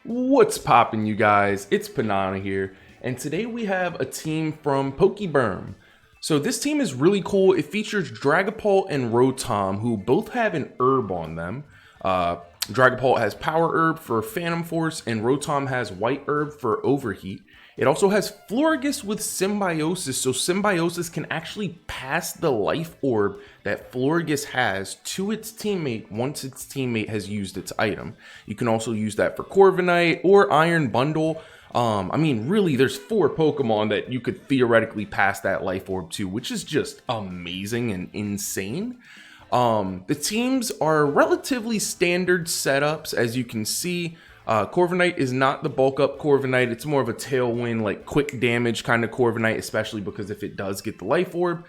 What's poppin', you guys? It's Panana here, and today we have a team from Pokeberm. So this team is really cool. It features Dragapult and Rotom, who both have an herb on them. Dragapult has Power Herb for Phantom Force, and Rotom has White Herb for Overheat. It also has Florges with Symbiosis, so Symbiosis can actually pass the Life Orb that Florges has to its teammate once its teammate has used its item. You can also use that for Corviknight or Iron Bundle. I mean, really, there's 4 Pokemon that you could theoretically pass that Life Orb to, which is just amazing and insane. The teams are relatively standard setups, as you can see. Corviknight is not the bulk up Corviknight. It's more of a tailwind, like quick damage kind of Corviknight, especially because if it does get the Life Orb,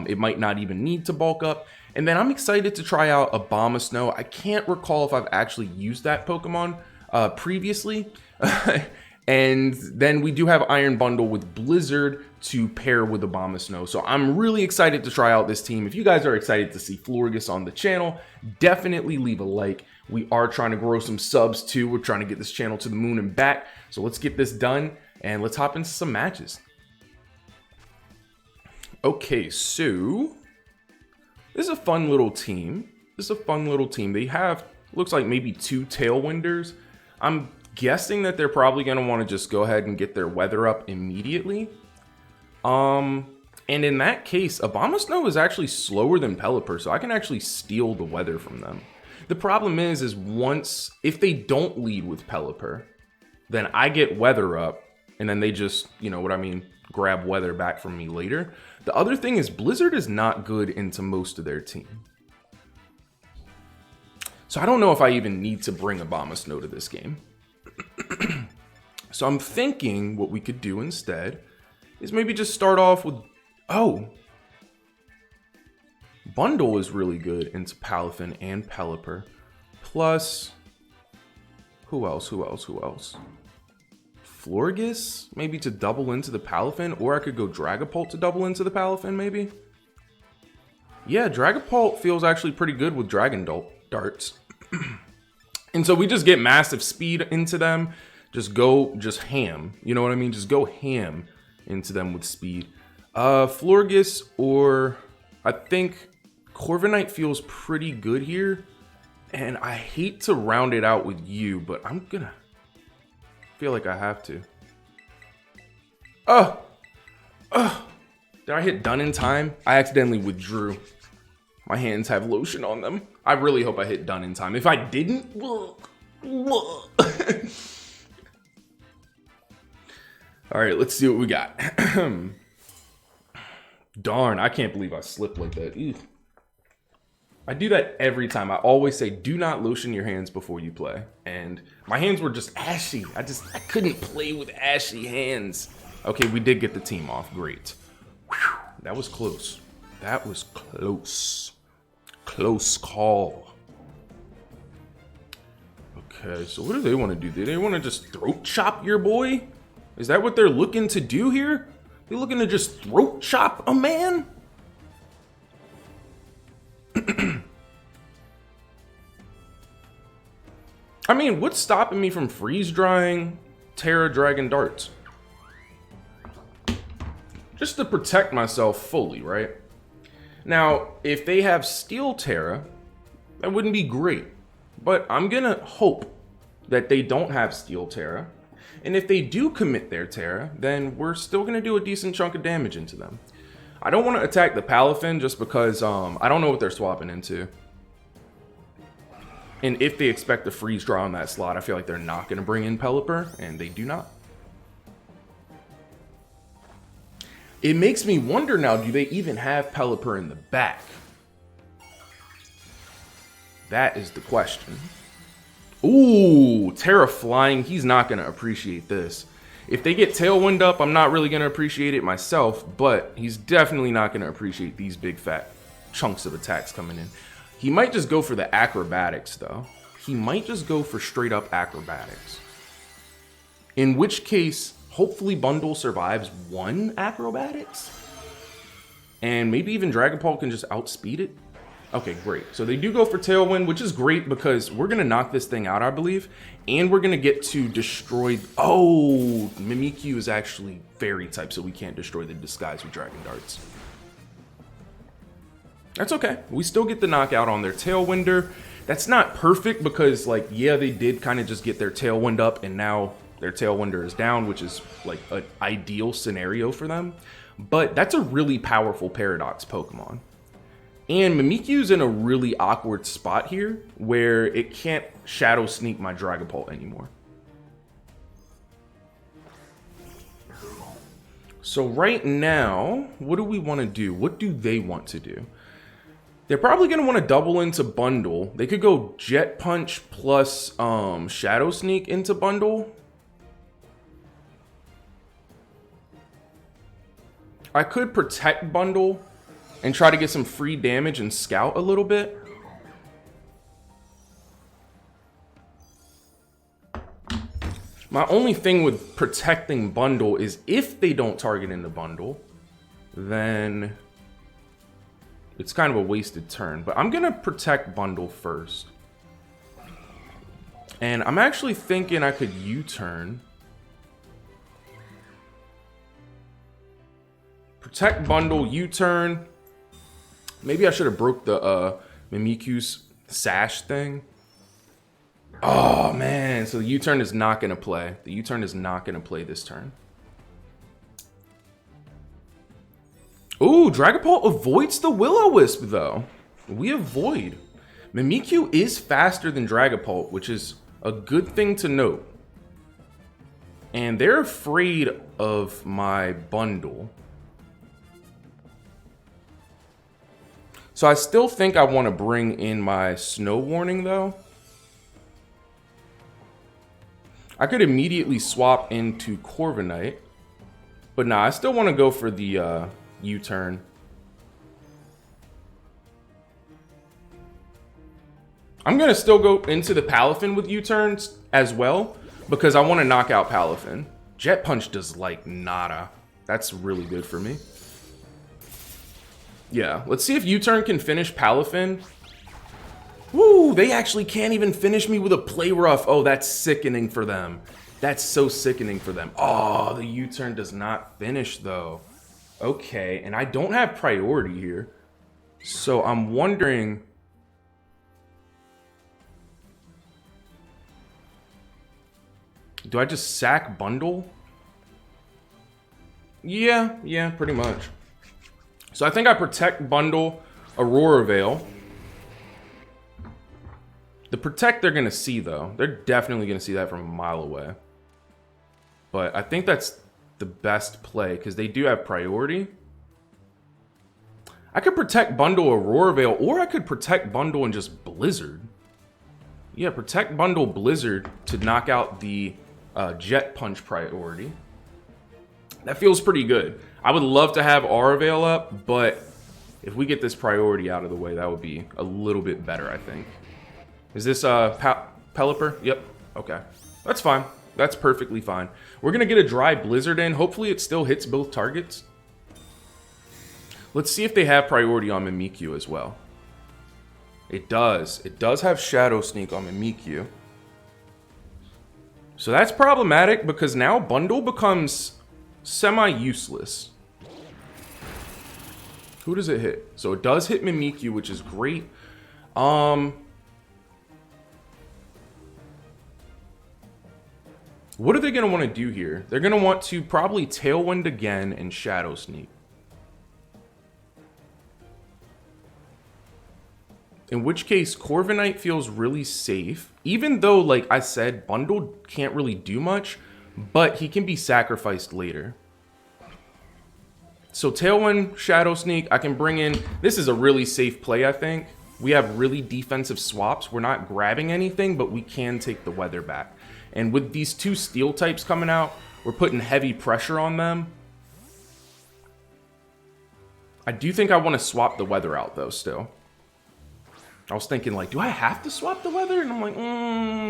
it might not even need to bulk up. And then I'm excited to try out Abomasnow. I can't recall if I've actually used that Pokemon previously. And then we do have Iron Bundle with Blizzard to pair with Abomasnow. So I'm really excited to try out this team. If you guys are excited to see Florges on the channel, definitely leave a like. We are trying to grow some subs too. We're trying to get this channel to the moon and back. So let's get this done and let's hop into some matches. Okay, so this is a fun little team. They have, looks like maybe 2 Tailwinders. I'm guessing that they're probably going to want to just go ahead and get their weather up immediately. And in that case, Abomasnow is actually slower than Pelipper, so I can actually steal the weather from them. The problem is if they don't lead with Pelipper, then I get weather up, and then they just, you know what I mean, grab weather back from me later. The other thing is Blizzard is not good into most of their team. So I don't know if I even need to bring Abomasnow to this game. So I'm thinking what we could do instead is maybe just start off with, Bundle is really good into Palafin and Pelipper. Plus, who else? Florges, maybe to double into the Palafin, or I could go Dragapult to double into the Palafin, maybe? Yeah, Dragapult feels actually pretty good with Dragon Darts. And so we just get massive speed into them. Just ham. You know what I mean? Just go ham into them with speed. Florges, or I think Corviknight feels pretty good here. And I hate to round it out with you, but I'm gonna feel like I have to. Did I hit done in time? I accidentally withdrew. My hands have lotion on them. I really hope I hit done in time. If I didn't, all right, let's see what we got. Darn, I can't believe I slipped like that. Ew. I do that every time. I always say, do not lotion your hands before you play. And my hands were just ashy. I couldn't play with ashy hands. Okay, we did get the team off. Great. Whew, that was close. That was close. Close call. Okay, so what do they want to do? Do they want to just throat chop your boy? Is that what they're looking to do here? They're looking to just throat chop a man? I mean, what's stopping me from freeze drying Terra Dragon Darts? Just to protect myself fully, right? Now, if they have Steel Terra, that wouldn't be great. But I'm gonna hope that they don't have Steel Terra. And if they do commit their Terra, then we're still gonna do a decent chunk of damage into them. I don't want to attack the Palafin just because I don't know what they're swapping into. And if they expect to freeze draw on that slot, I feel like they're not gonna bring in Pelipper, and they do not. It makes me wonder now, do they even have Pelipper in the back? That is the question. Ooh, Terra Flying, he's not going to appreciate this. If they get Tailwind up, I'm not really going to appreciate it myself, but he's definitely not going to appreciate these big fat chunks of attacks coming in. He might just go for the Acrobatics, though. He might just go for straight up Acrobatics. In which case, hopefully Bundle survives 1 Acrobatics. And maybe even Dragapult can just outspeed it. Okay, great. So they do go for Tailwind, which is great because we're going to knock this thing out, I believe. And we're going to get to destroy... Oh, Mimikyu is actually Fairy type, so we can't destroy the Disguise with Dragon Darts. That's okay. We still get the knockout on their Tailwinder. That's not perfect because, like, yeah, they did kind of just get their Tailwind up, and now their Tailwinder is down, which is, like, an ideal scenario for them. But that's a really powerful Paradox Pokemon. And Mimikyu's in a really awkward spot here where it can't Shadow Sneak my Dragapult anymore. So right now, what do we want to do? What do they want to do? They're probably going to want to double into Bundle. They could go Jet Punch plus Shadow Sneak into Bundle. I could Protect Bundle and try to get some free damage and scout a little bit. My only thing with protecting Bundle is if they don't target in the Bundle, then it's kind of a wasted turn. But I'm going to protect Bundle first. And I'm actually thinking I could U-turn. Protect Bundle, U-turn. Maybe I should have broke the Mimikyu's sash thing. Oh, man. So the U-turn is not going to play. The U-turn is not going to play this turn. Ooh, Dragapult avoids the Will-O-Wisp, though. We avoid. Mimikyu is faster than Dragapult, which is a good thing to note. And they're afraid of my Bundle. So I still think I want to bring in my Snow Warning, though. I could immediately swap into Corviknight. But nah, I still want to go for the U-turn. I'm going to still go into the Palafin with U-turns as well, because I want to knock out Palafin. Jet Punch does, like, nada. That's really good for me. Yeah, let's see if U-turn can finish Palafin. Woo, they actually can't even finish me with a Play Rough. Oh, that's sickening for them. That's so sickening for them. Oh, the U-turn does not finish, though. Okay, and I don't have priority here. So I'm wondering... Do I just sack Bundle? Yeah, pretty much. So I think I protect Bundle, Aurora Veil. The Protect they're going to see, though. They're definitely going to see that from a mile away. But I think that's the best play, because they do have priority. I could protect Bundle, Aurora Veil, or I could protect Bundle and just Blizzard. Yeah, protect Bundle, Blizzard to knock out the Jet Punch priority. That feels pretty good. I would love to have Aura Veil up, but if we get this priority out of the way, that would be a little bit better, I think. Is this Pelipper? Yep. Okay. That's fine. That's perfectly fine. We're going to get a dry Blizzard in. Hopefully it still hits both targets. Let's see if they have priority on Mimikyu as well. It does. It does have Shadow Sneak on Mimikyu. So that's problematic because now Bundle becomes semi-useless. Who does it hit? So it does hit Mimikyu, which is great. What are they going to want to do here? They're going to want to probably Tailwind again and Shadow Sneak. In which case, Corviknight feels really safe. Even though, like I said, Bundle can't really do much, but he can be sacrificed later. So Tailwind, Shadow Sneak, I can bring in... This is a really safe play, I think. We have really defensive swaps. We're not grabbing anything, but we can take the weather back. And with these two steel types coming out, we're putting heavy pressure on them. I do think I want to swap the weather out, though, still. I was thinking, like, do I have to swap the weather? And I'm like,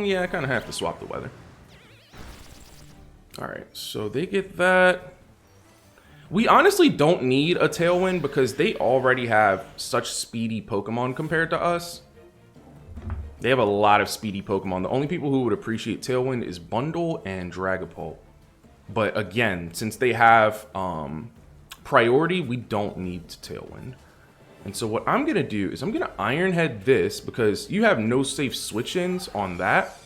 yeah, I kind of have to swap the weather. All right, so they get that. We honestly don't need a Tailwind because they already have such speedy Pokemon compared to us. They have a lot of speedy Pokemon. The only people who would appreciate Tailwind is Bundle and Dragapult. But again, since they have priority, we don't need Tailwind. And so what I'm going to do is I'm going to Iron Head this because you have no safe switch-ins on that.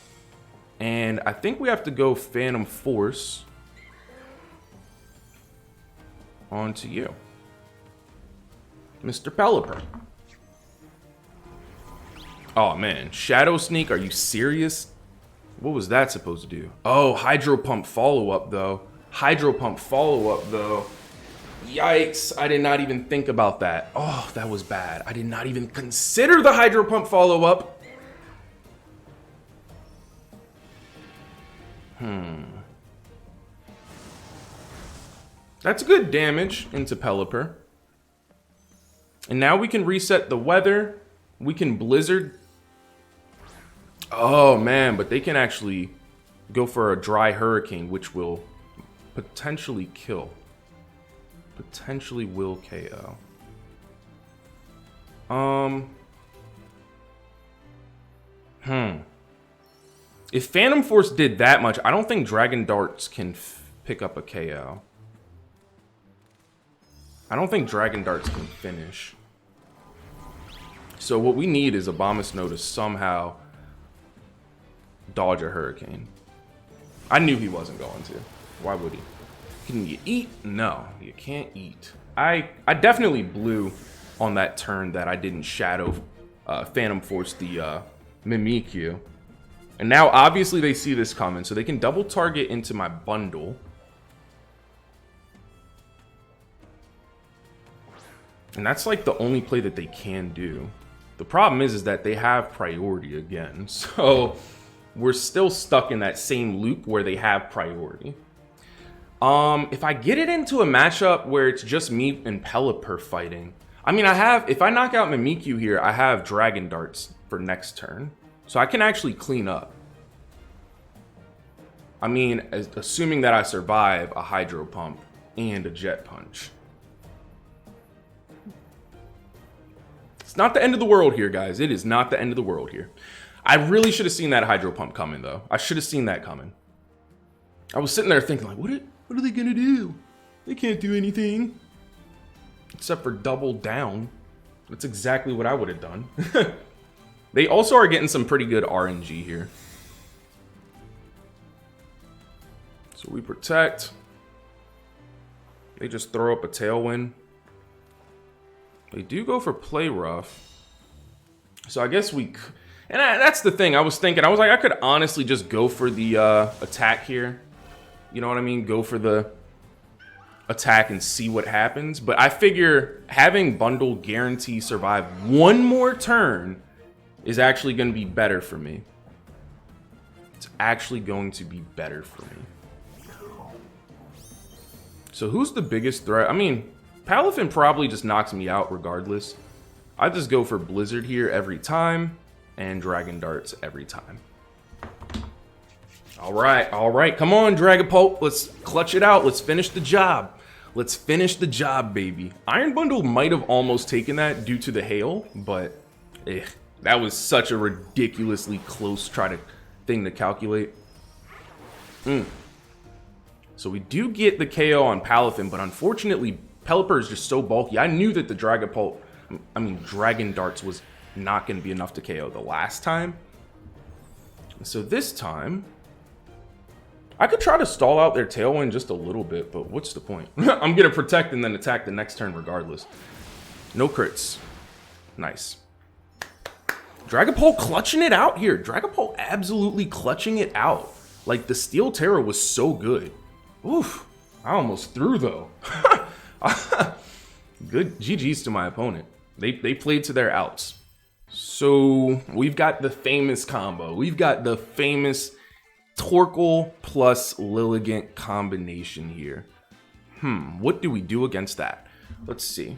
And I think we have to go Phantom Force onto you, Mr. Pelipper. Oh man, Shadow Sneak, are you serious? What was that supposed to do? Oh, Hydro Pump follow-up though. Hydro Pump follow-up though. Yikes, I did not even think about that. Oh, that was bad. I did not even consider the Hydro Pump follow-up. That's good damage into Pelipper. And now we can reset the weather. We can Blizzard. Oh man, but they can actually go for a Dry Hurricane, which will potentially kill. Potentially will KO. If Phantom Force did that much, I don't think Dragon Darts can pick up a KO. I don't think Dragon Darts can finish. So what we need is Abomasnow to somehow dodge a Hurricane. I knew he wasn't going to. Why would he? Can you eat? No, you can't eat. I definitely blew on that turn that I didn't Shadow Phantom Force the Mimikyu. And now obviously they see this coming, so they can double target into my bundle. And that's like the only play that they can do. The problem is that they have priority again. So we're still stuck in that same loop where they have priority. If I get it into a matchup where it's just me and Pelipper fighting, I mean, if I knock out Mimikyu here, I have Dragon Darts for next turn. So I can actually clean up. I mean, assuming that I survive a Hydro Pump and a Jet Punch. It's not the end of the world here, guys. It is not the end of the world here. I really should have seen that Hydro Pump coming, though. I should have seen that coming. I was sitting there thinking, like, what are they going to do? They can't do anything. Except for double down. That's exactly what I would have done. They also are getting some pretty good RNG here. So we protect. They just throw up a Tailwind. They do go for Play Rough. So I guess we... And that's the thing. I was thinking. I was like, I could honestly just go for the attack here. You know what I mean? Go for the attack and see what happens. But I figure having Bundle guarantee survive one more turn is actually going to be better for me. It's actually going to be better for me. So who's the biggest threat? I mean, Palafin probably just knocks me out regardless. I just go for Blizzard here every time and Dragon Darts every time. All right. Come on, Dragapult. Let's clutch it out. Let's finish the job. Let's finish the job, baby. Iron Bundle might have almost taken that due to the hail, but that was such a ridiculously close thing to calculate. So we do get the KO on Palafin, but unfortunately, Pelipper is just so bulky. I knew that the Dragon Darts was not going to be enough to KO the last time. So this time, I could try to stall out their Tailwind just a little bit, but what's the point? I'm going to protect and then attack the next turn regardless. No crits. Nice. Dragapult clutching it out here. Dragapult absolutely clutching it out. Like, the Steel Terror was so good. Oof. I almost threw, though. Good GG's to my opponent. They played to their outs. So, we've got the famous combo. We've got the famous Torkoal plus Lilligant combination here. What do we do against that? Let's see.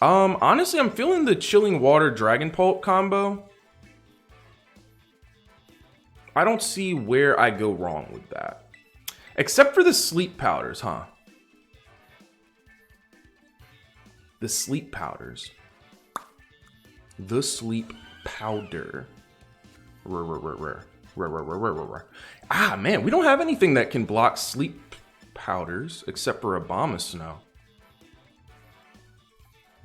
Honestly, I'm feeling the Chilling Water Dragapult combo. I don't see where I go wrong with that. Except for the Sleep Powders, huh? The sleep powders. The sleep powder. Ah, man, we don't have anything that can block sleep powders except for Abomasnow.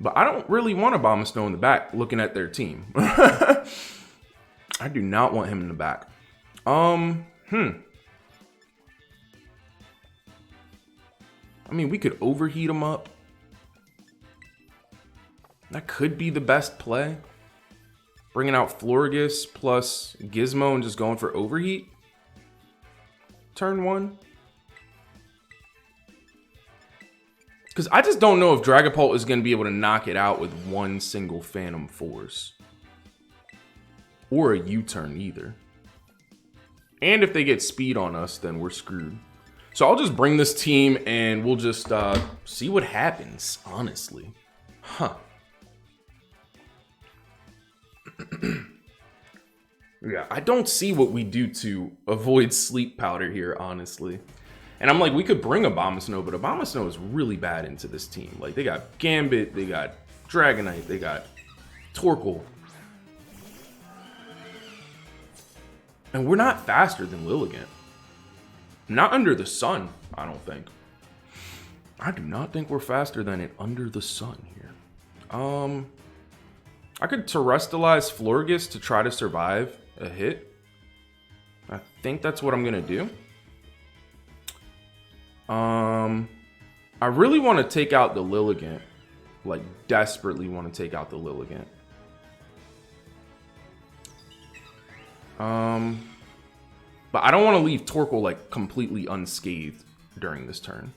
But I don't really want Abomasnow in the back looking at their team. I do not want him in the back. I mean, we could overheat him up. That could be the best play. Bringing out Florges plus Gizmo and just going for overheat. Turn 1. Because I just don't know if Dragapult is going to be able to knock it out with one single Phantom Force. Or a U-turn either. And if they get speed on us, then we're screwed. So I'll just bring this team and we'll just see what happens, honestly. Huh. Yeah, I don't see what we do to avoid sleep powder here, honestly. And I'm like, we could bring Abomasnow, but Abomasnow is really bad into this team. Like, they got Gambit, they got Dragonite, they got Torkoal. And we're not faster than Lilligant. Not under the sun, I don't think. I do not think we're faster than it under the sun here. I could Terrestrialize Florges to try to survive a hit. I think that's what I'm gonna do. I really want to take out the Lilligant. Like, desperately want to take out the Lilligant. But I don't want to leave Torkoal, like, completely unscathed during this turn.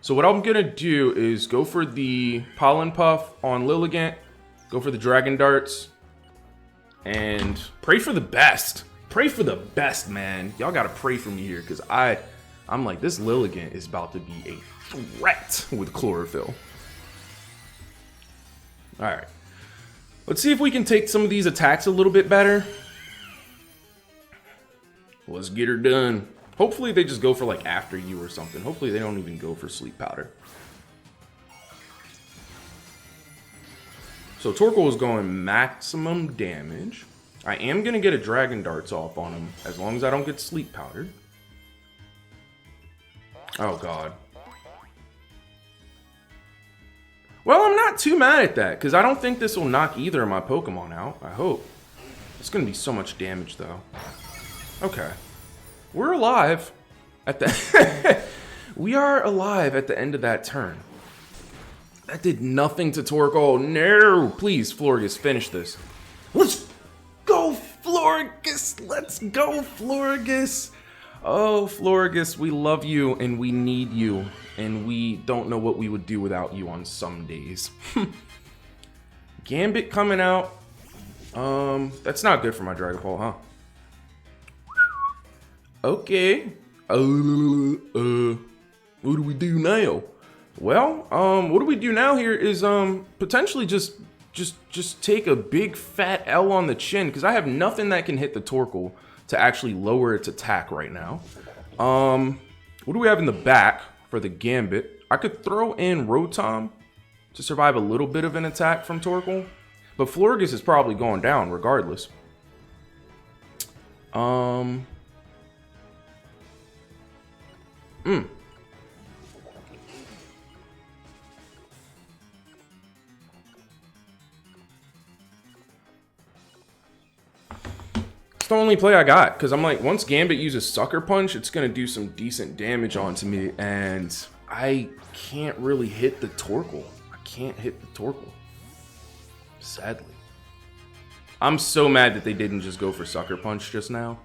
So what I'm gonna do is go for the Pollen Puff on Lilligant. Go for the Dragon Darts. And pray for the best. Pray for the best, man. Y'all gotta pray for me here, because I'm like, this Lilligant is about to be a threat with Chlorophyll. Alright. Let's see if we can take some of these attacks a little bit better. Let's get her done. Hopefully they just go for like After You or something. Hopefully they don't even go for Sleep Powder. So Torkoal is going maximum damage. I am going to get a Dragon Darts off on him as long as I don't get Sleep Powdered. Oh, God. Well, I'm not too mad at that, because I don't think this will knock either of my Pokemon out. I hope. It's going to be so much damage, though. Okay. We're alive at the... We are alive at the end of that turn. That did nothing to Torkoal. No! Please, Florges, finish this. Let's go, Florges! Let's go, Florges! Oh, Florges, we love you and we need you. And we don't know what we would do without you on some days. Gambit coming out. That's not good for my Dragapult, huh? Okay. What do we do now? Well, what do we do now here is potentially just take a big fat L on the chin, because I have nothing that can hit the Torkoal to actually lower its attack right now. What do we have in the back for the Gambit? I could throw in Rotom to survive a little bit of an attack from Torkoal, but Florges is probably going down regardless. It's the only play I got, because I'm like, once Gambit uses Sucker Punch, it's going to do some decent damage onto me, and I can't really hit the Torkoal. I can't hit the Torkoal. Sadly. I'm so mad that they didn't just go for Sucker Punch just now.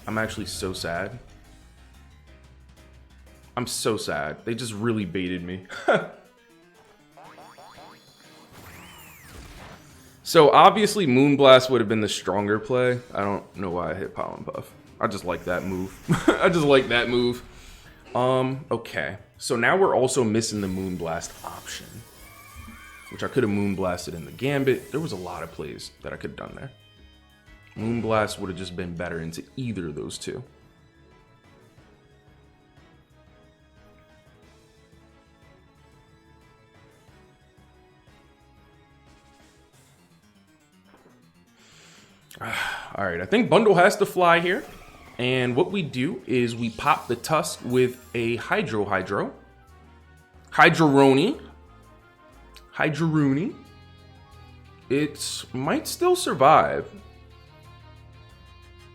I'm actually so sad. I'm so sad. They just really baited me. So obviously Moonblast would have been the stronger play. I don't know why I hit Pollen Puff. I just like that move. I just like that move. Okay. So now we're also missing the Moonblast option, which I could have Moonblasted in the Gambit. There was a lot of plays that I could have done there. Moonblast would have just been better into either of those two. All right, I think Bundle has to fly here. And what we do is we pop the Tusk with a Hydro. Hydroroni. It might still survive.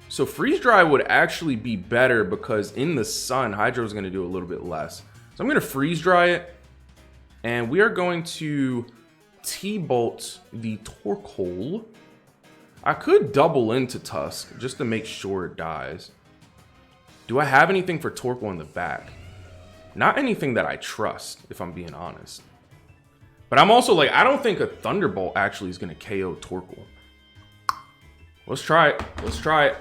So Freeze Dry would actually be better because in the sun, Hydro is going to do a little bit less. So I'm going to Freeze Dry it. And we are going to T-Bolt the Torkoal. I could double into Tusk just to make sure it dies. Do I have anything for Torkoal in the back? Not anything that I trust, if I'm being honest. But I'm also like, I don't think a Thunderbolt actually is going to KO Torkoal. Let's try it. Let's try it.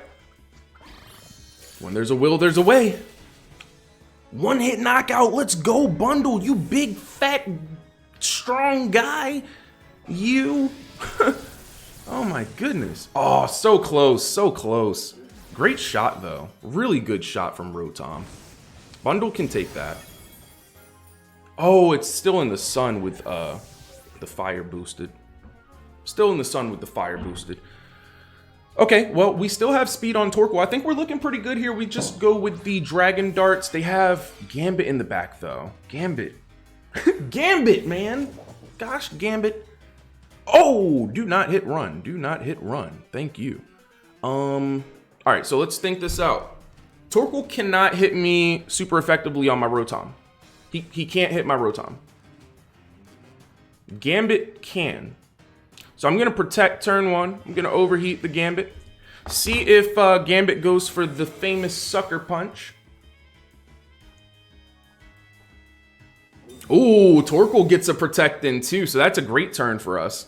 When there's a will, there's a way. One hit knockout. Let's go, Bundle. You big, fat, strong guy. You. Oh my goodness. Oh, so close. So close. Great shot, though. Really good shot from Rotom. Bundle can take that. Oh, it's still in the sun with the fire boosted. Still in the sun with the fire boosted. Okay, well, we still have speed on Torkoal. I think we're looking pretty good here. We just go with the Dragon Darts. They have Gambit in the back, though. Gambit. Gambit, man. Gosh, Gambit. Oh, do not hit run. Do not hit run. Thank you. All right, so let's think this out. Torkoal cannot hit me super effectively on my Rotom. He can't hit my Rotom. Gambit can. So I'm going to protect turn one. I'm going to overheat the Gambit. See if Gambit goes for the famous Sucker Punch. Ooh, Torkoal gets a protect in too, so that's a great turn for us.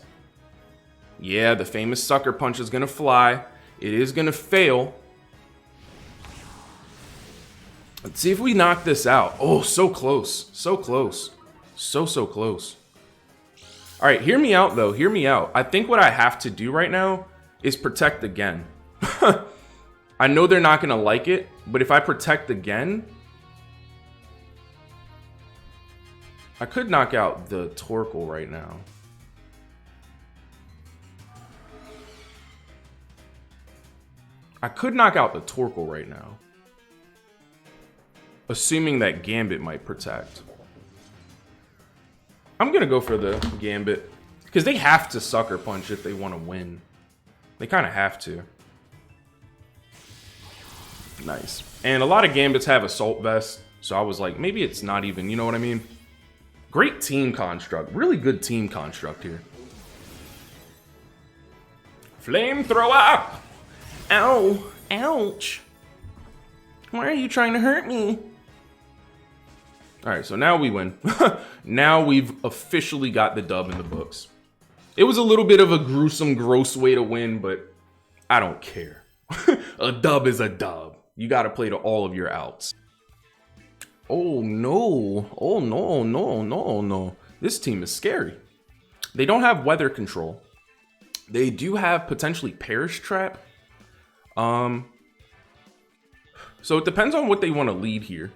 Yeah, the famous Sucker Punch is going to fly. It is going to fail. Let's see if we knock this out. Oh, so close. So close. So close. All right, hear me out, though. Hear me out. I think what I have to do right now is protect again. I know they're not going to like it, but if I protect again, I could knock out the Torkoal right now. I could knock out the Torkoal right now. Assuming that Gambit might protect. I'm going to go for the Gambit. Because they have to Sucker Punch if they want to win. They kind of have to. Nice. And a lot of Gambits have Assault Vest. So I was like, maybe it's not even, you know what I mean? Great team construct. Really good team construct here. Flamethrower! Ow! Ouch! Why are you trying to hurt me? Alright, so now we win. Now we've officially got the dub in the books. It was a little bit of a gruesome, gross way to win, but I don't care. A dub is a dub. You gotta play to all of your outs. Oh no. Oh no, no, no, no. This team is scary. They don't have weather control. They do have potentially Perish Trap. So it depends on what they want to lead here.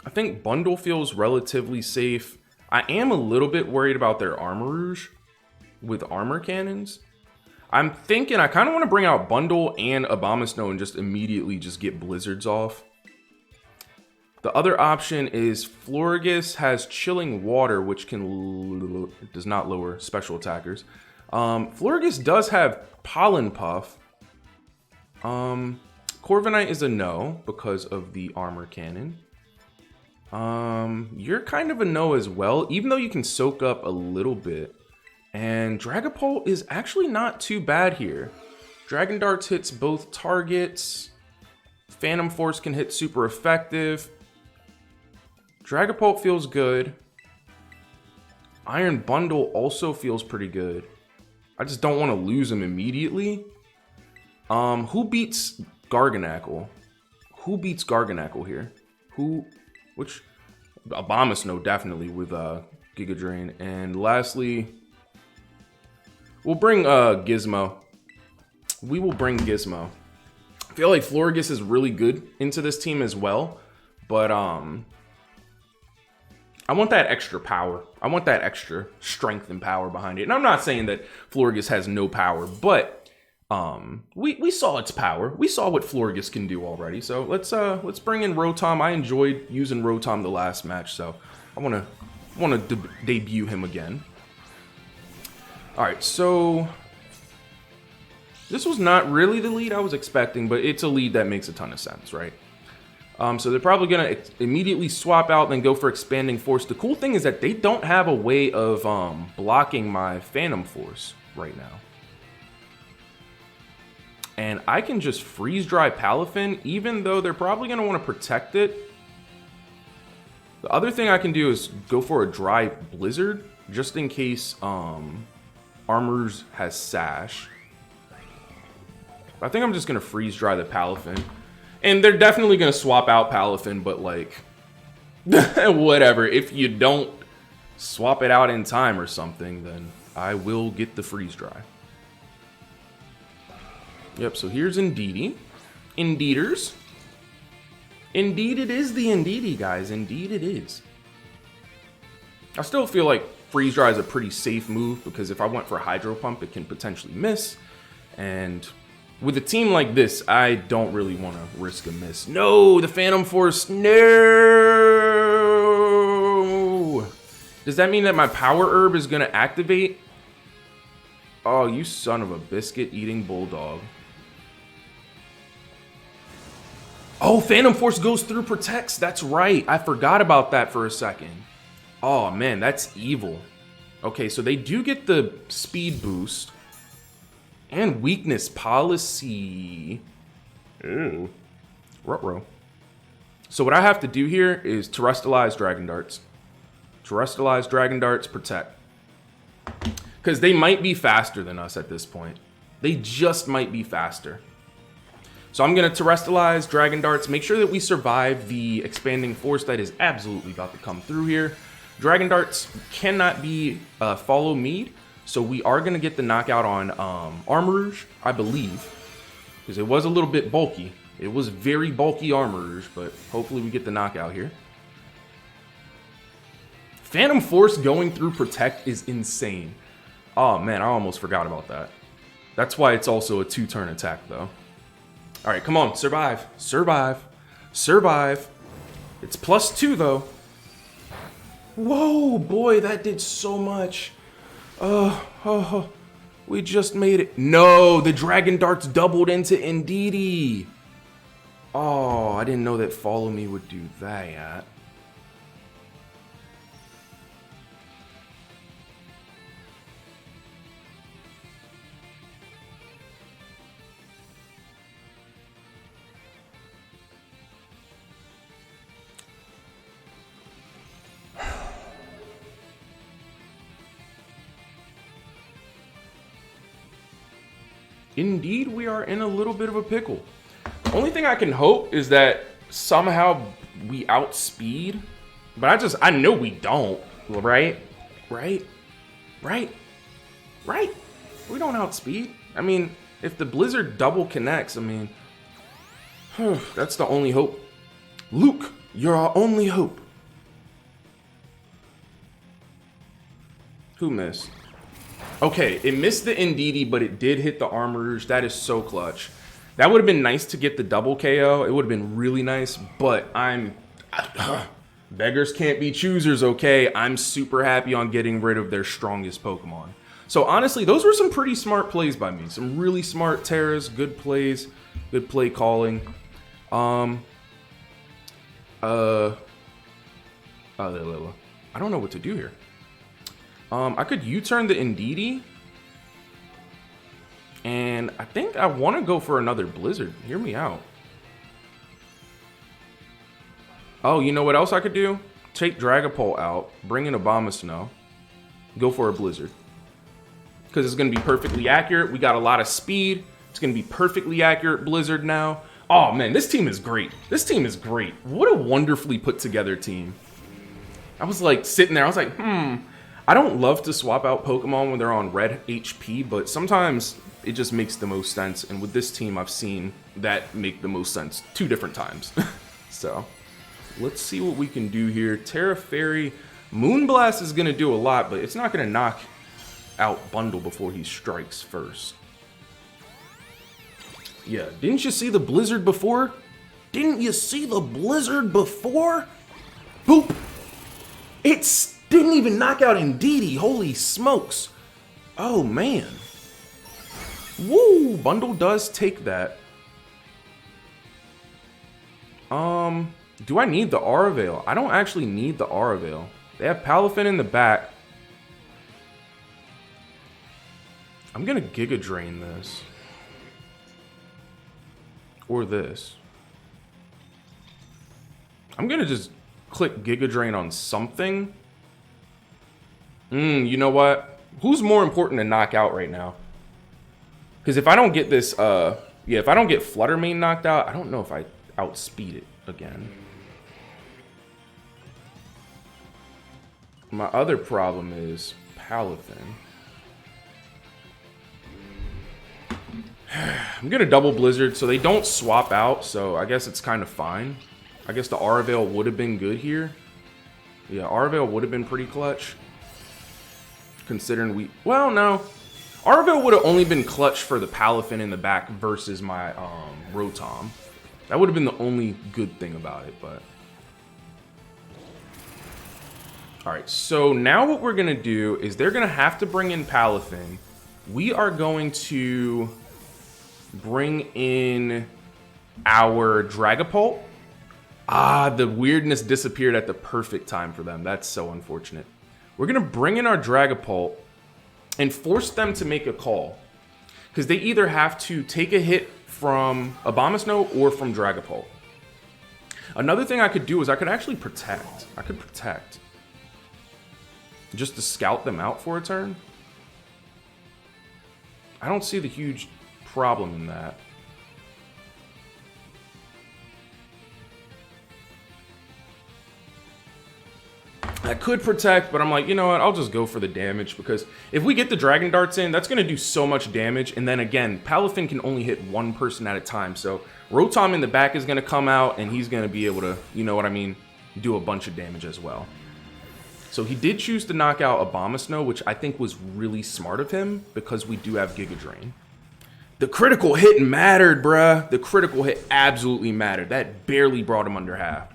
I think Bundle feels relatively safe. I am a little bit worried about their Armor Rouge with armor cannons. I'm thinking I kind of want to bring out Bundle and Abomasnow and just immediately just get Blizzards off. The other option is Florges has Chilling Water, which can does not lower special attackers. Florges does have Pollen Puff. Corviknight is a no because of the armor cannon. You're kind of a no as well, even though you can soak up a little bit. And Dragapult is actually not too bad here. Dragon Darts hits both targets. Phantom Force can hit super effective. Dragapult feels good. Iron Bundle also feels pretty good. I just don't want to lose him immediately. Who beats Garganacl? Who beats Garganacl here? Which? Abomasnow definitely with Giga Drain. And lastly, we'll bring Gizmo. We will bring Gizmo. I feel like Florges is really good into this team as well, but I want that extra power. I want that extra strength and power behind it. And I'm not saying that Florges has no power, but We saw its power. We saw what Florges can do already. So let's bring in Rotom. I enjoyed using Rotom the last match, so I wanna debut him again. All right, so this was not really the lead I was expecting, but it's a lead that makes a ton of sense, right? So they're probably going to immediately swap out and then go for Expanding Force. The cool thing is that they don't have a way of blocking my Phantom Force right now. And I can just Freeze Dry Palafin, even though they're probably going to want to protect it. The other thing I can do is go for a Dry Blizzard, just in case Armors has Sash. I think I'm just going to Freeze Dry the Palafin. And they're definitely going to swap out Palafin, but like, whatever. If you don't swap it out in time or something, then I will get the Freeze Dry. Yep, so here's Indeedee. Indeeders. Indeed it is the Indeedee, guys. Indeed it is. I still feel like Freeze Dry is a pretty safe move, because if I went for Hydro Pump, it can potentially miss. And with a team like this, I don't really want to risk a miss. No, the Phantom Force, no! Does that mean that my Power Herb is going to activate? Oh, you son of a biscuit-eating bulldog. Oh, Phantom Force goes through Protects. That's right. I forgot about that for a second. Oh, man, that's evil. Okay, so they do get the speed boost. And weakness policy. Ew. Ruh-roh. So what I have to do here is Terrestrialize Dragon Darts. Terrestrialize Dragon Darts, protect. Because they might be faster than us at this point. They just might be faster. So I'm going to Terrestrialize Dragon Darts. Make sure that we survive the Expanding Force that is absolutely about to come through here. Dragon Darts cannot be follow Mead. So we are going to get the knockout on Armarouge, I believe, because it was a little bit bulky. It was very bulky Armarouge, but hopefully we get the knockout here. Phantom Force going through Protect is insane. Oh, man, I almost forgot about that. That's why it's also a 2-turn attack, though. All right, come on, survive, survive, survive. It's +2, though. Whoa, boy, that did so much. We just made it. No, the Dragon Darts doubled into Indeedee. Oh, I didn't know that Follow Me would do that. Indeed, we are in a little bit of a pickle. The only thing I can hope is that somehow we outspeed, but I know we don't, right? Right? We don't outspeed. I mean, if the Blizzard double connects, I mean, that's the only hope. Luke, you're our only hope. Who missed? Okay, it missed the Indeedee, but it did hit the Armarouge. That is so clutch. That would have been nice to get the double KO. It would have been really nice, but beggars can't be choosers, okay? I'm super happy on getting rid of their strongest Pokemon. So honestly, those were some pretty smart plays by me. Some really smart Terras, good plays, good play calling. I don't know what to do here. I could U-turn the Indeedee. And I think I want to go for another Blizzard. Hear me out. Oh, you know what else I could do? Take Dragapult out, bring in Abomasnow, go for a Blizzard. Because it's going to be perfectly accurate. We got a lot of speed. It's going to be perfectly accurate Blizzard now. Oh, man, this team is great. This team is great. What a wonderfully put together team. I was like sitting there. I was like, I don't love to swap out Pokemon when they're on red HP, but sometimes it just makes the most sense. And with this team, I've seen that make the most sense 2 different times. So let's see what we can do here. Terra Fairy. Moonblast is going to do a lot, but it's not going to knock out Bundle before he strikes first. Yeah, didn't you see the blizzard before? Didn't you see the blizzard before? Boop! It didn't even knock out Indeedee, holy smokes. Oh man. Woo, bundle does take that. Do I need the Aura Veil? I don't actually need the Aura Veil. They have Palafin in the back. I'm gonna Giga Drain this. Or this. I'm gonna just click Giga Drain on something. You know what? Who's more important to knock out right now? Because if I don't get this, yeah, if I don't get Flutter Mane knocked out, I don't know if I outspeed it again. My other problem is Palafin. I'm gonna double Blizzard, so they don't swap out, so I guess it's kind of fine. I guess the Aura Veil would have been good here. Yeah, Aura Veil would have been pretty clutch. Considering we... Well, no. Aura Veil would have only been clutch for the Palafin in the back versus my Rotom. That would have been the only good thing about it, but... Alright, so now what we're going to do is they're going to have to bring in Palafin. We are going to bring in our Dragapult. Ah, the weirdness disappeared at the perfect time for them. That's so unfortunate. We're going to bring in our Dragapult and force them to make a call. Because they either have to take a hit from Abomasnow or from Dragapult. Another thing I could do is I could actually protect. I could protect. Just to scout them out for a turn. I don't see the huge problem in that. I could protect, but I'm like, you know what? I'll just go for the damage, because if we get the Dragon Darts in, that's going to do so much damage. And then again, Palafin can only hit one person at a time. So Rotom in the back is going to come out, and he's going to be able to, you know what I mean, do a bunch of damage as well. So he did choose to knock out Abomasnow, which I think was really smart of him, because we do have Giga Drain. The critical hit mattered, bruh. The critical hit absolutely mattered. That barely brought him under half.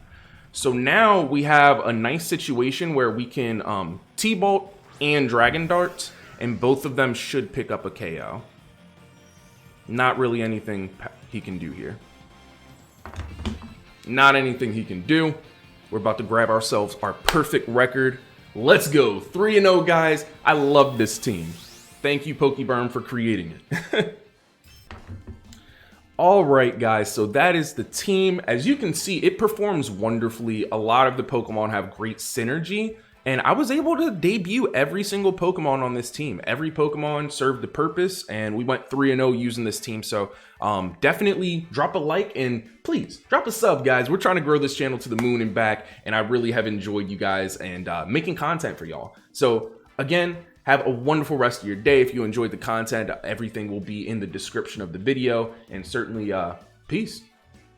So now we have a nice situation where we can T-Bolt and Dragon Dart, and both of them should pick up a KO. Not really anything he can do here. Not anything he can do. We're about to grab ourselves our perfect record. Let's go. 3-0, guys. I love this team. Thank you, Pokeburn, for creating it. All right, guys, so that is the team. As you can see, it performs wonderfully. A lot of the Pokemon have great synergy, and I was able to debut every single Pokemon on this team. Every Pokemon served the purpose, and we went 3-0 using this team. So definitely drop a like, and please drop a sub, guys. We're trying to grow this channel to the moon and back, and I really have enjoyed you guys and making content for y'all. So again, have a wonderful rest of your day. If you enjoyed the content, everything will be in the description of the video, and certainly peace.